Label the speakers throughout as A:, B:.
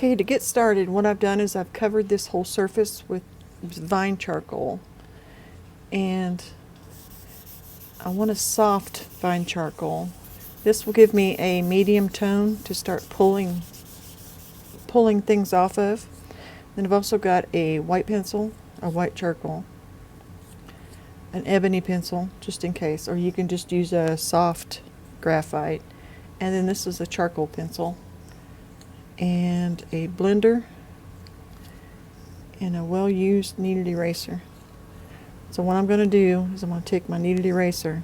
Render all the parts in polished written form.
A: Okay, to get started, what I've done is I've covered this whole surface with vine charcoal, and I want a soft vine charcoal. This will give me a medium tone to start pulling things off of. Then I've also got a white pencil, a white charcoal, an ebony pencil, just in case, or you can just use a soft graphite. And then this is a charcoal pencil, and a blender, and a well-used kneaded eraser. So what I'm going to do is I'm going to take my kneaded eraser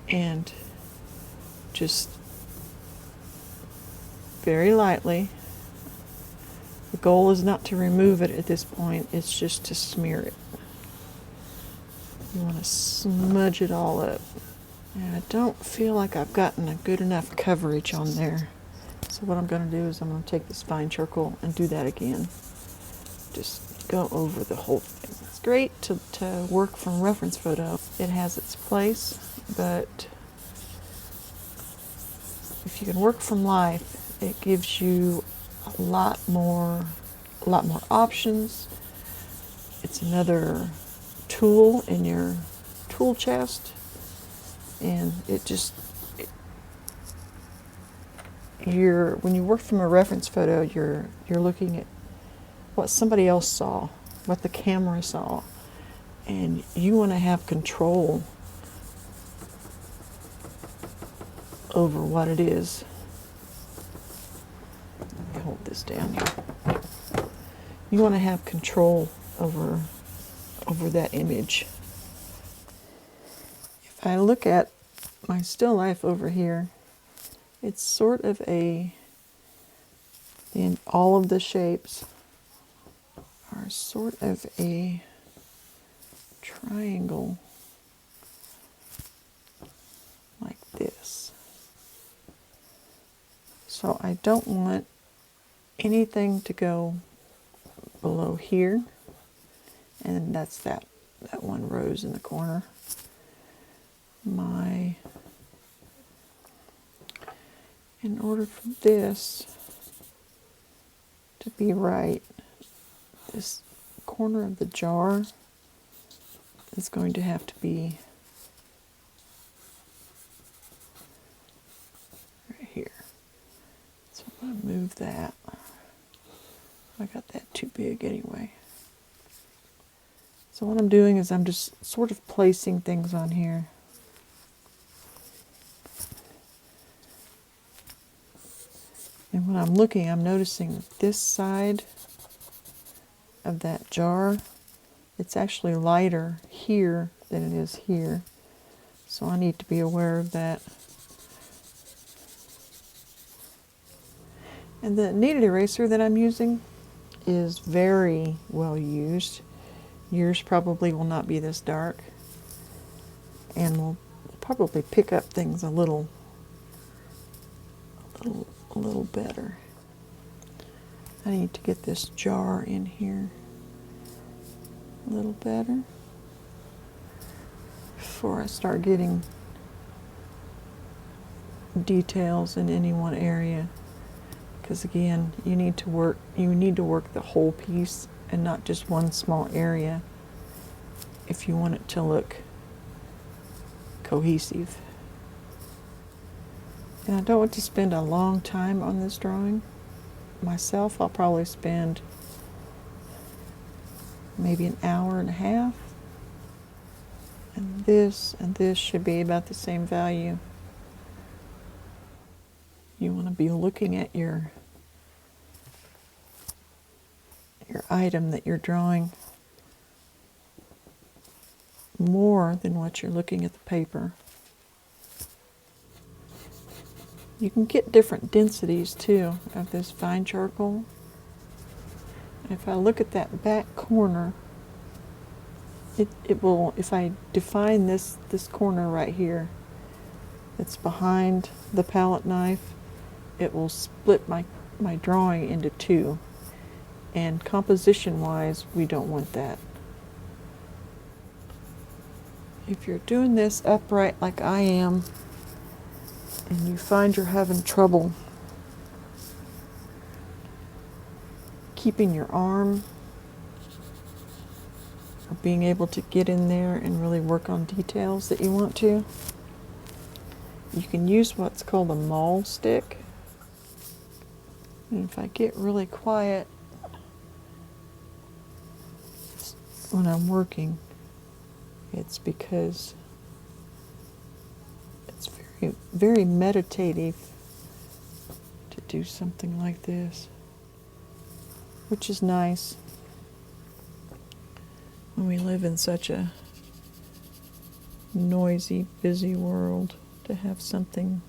A: and just very lightly, the goal is not to remove it at this point, it's just to smear it. You want to smudge it all up. And I don't feel like I've gotten a good enough coverage on there. So what I'm going to do is I'm going to take this fine charcoal and do that again. Just go over the whole thing. It's great to work from reference photo. It has its place, but if you can work from life, it gives you a lot more options. It's another tool in your tool chest, and when you work from a reference photo, you're looking at what somebody else saw, what the camera saw, and you want to have control over what it is. Let me hold this down here. You want to have control over that image. If I look at my still life over here, it's sort of in all of the shapes are sort of a triangle like this. So I don't want anything to go below here, and that's that one rose in the corner. In order for this to be right, this corner of the jar is going to have to be right here. So I'm going to move that. I got that too big anyway. So what I'm doing is I'm just sort of placing things on here. And when I'm looking, I'm noticing that this side of that jar, it's actually lighter here than it is here. So I need to be aware of that. And the kneaded eraser that I'm using is very well used. Yours probably will not be this dark, and will probably pick up things a little better. I need to get this jar in here a little better before I start getting details in any one area. Because again, you need to work the whole piece and not just one small area if you want it to look cohesive. And I don't want to spend a long time on this drawing. Myself, I'll probably spend maybe an hour and a half. And this should be about the same value. You want to be looking at your item that you're drawing more than what you're looking at the paper. You can get different densities too of this fine charcoal. And if I look at that back corner, it will, if I define this corner right here that's behind the palette knife, it will split my drawing into two. And composition wise, we don't want that. If you're doing this upright like I am, and you find you're having trouble keeping your arm or being able to get in there and really work on details that you want to, you can use what's called a maul stick. And if I get really quiet when I'm working, it's because it's very, very meditative to do something like this, which is nice when we live in such a noisy, busy world, to have something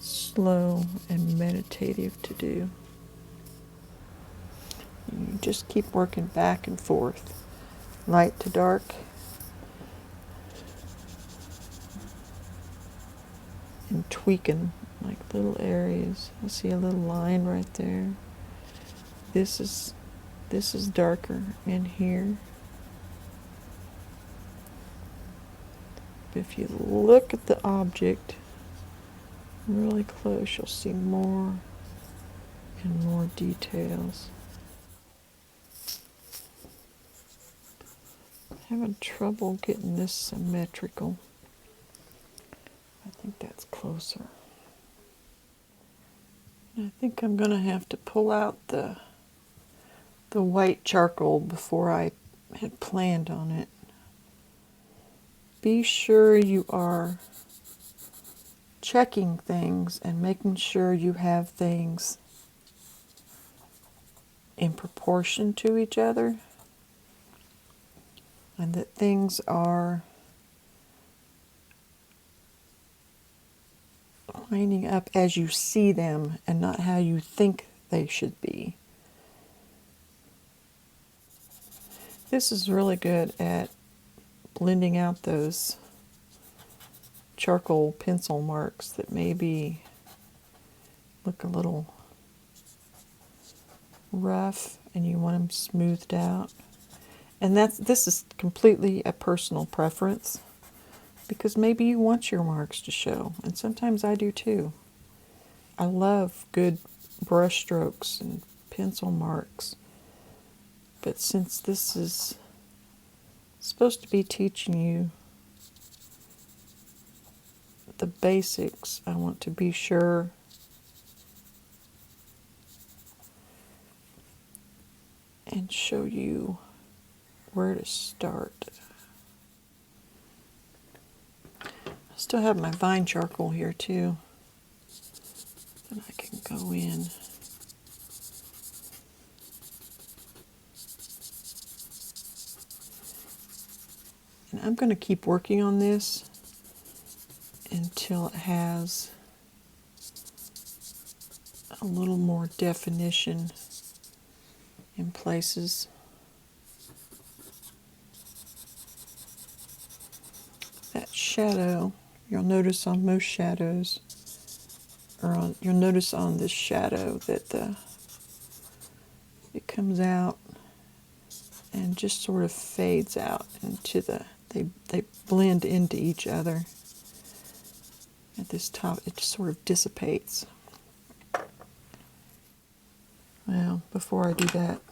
A: slow and meditative to do. You just keep working back and forth, light to dark. And tweaking like little areas. I see a little line right there. This is darker in here. But if you look at the object really close, you'll see more and more details. I'm having trouble getting this symmetrical. I think that's closer. I think I'm going to have to pull out the white charcoal before I had planned on it. Be sure you are checking things and making sure you have things in proportion to each other, and that things are lining up as you see them and not how you think they should be. This is really good at blending out those charcoal pencil marks that maybe look a little rough and you want them smoothed out. And this is completely a personal preference, because maybe you want your marks to show, and sometimes I do too. I love good brush strokes and pencil marks, but since this is supposed to be teaching you the basics, I want to be sure and show you where to start. I still have my vine charcoal here too, that I can go in. And I'm going to keep working on this until it has a little more definition in places. That shadow, you'll notice on most shadows, you'll notice on this shadow that it comes out and just sort of fades out into they blend into each other. At this top, it just sort of dissipates. Well, before I do that,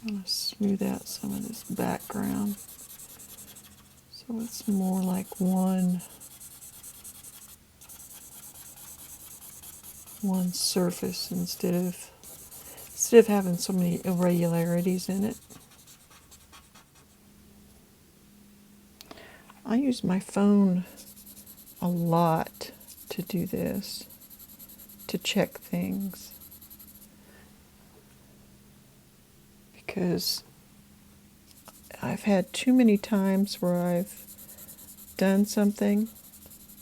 A: I'm going to smooth out some of this background so it's more like one surface instead of having so many irregularities in it. I use my phone a lot to do this, to check things, because I've had too many times where I've done something,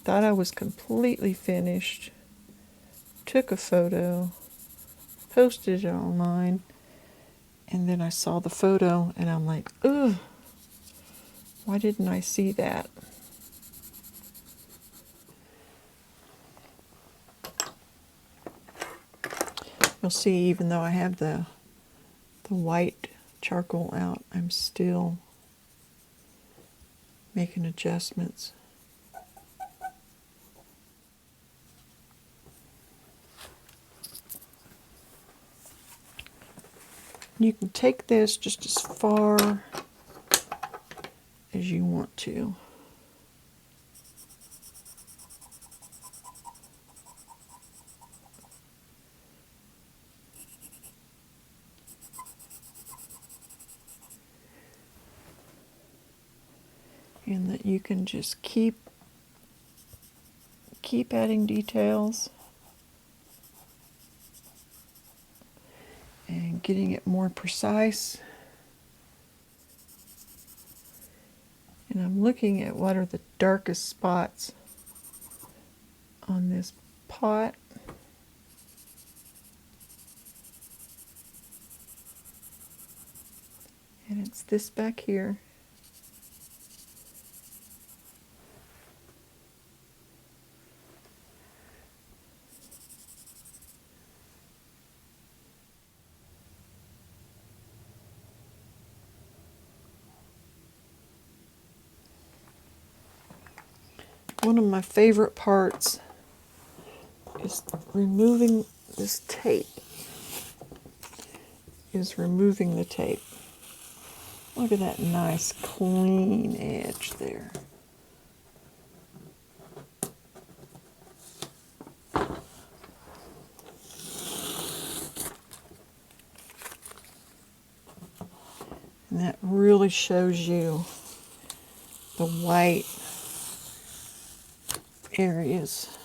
A: thought I was completely finished, took a photo, posted it online, and then I saw the photo and I'm like, ugh, why didn't I see that? You'll see, even though I have the white charcoal out, I'm still making adjustments. You can take this just as far as you want to. And that you can just keep adding details and getting it more precise. And I'm looking at what are the darkest spots on this pot. And it's this back here. One of my favorite parts is removing this tape. Removing the tape. Look at that nice clean edge there. And that really shows you the white areas.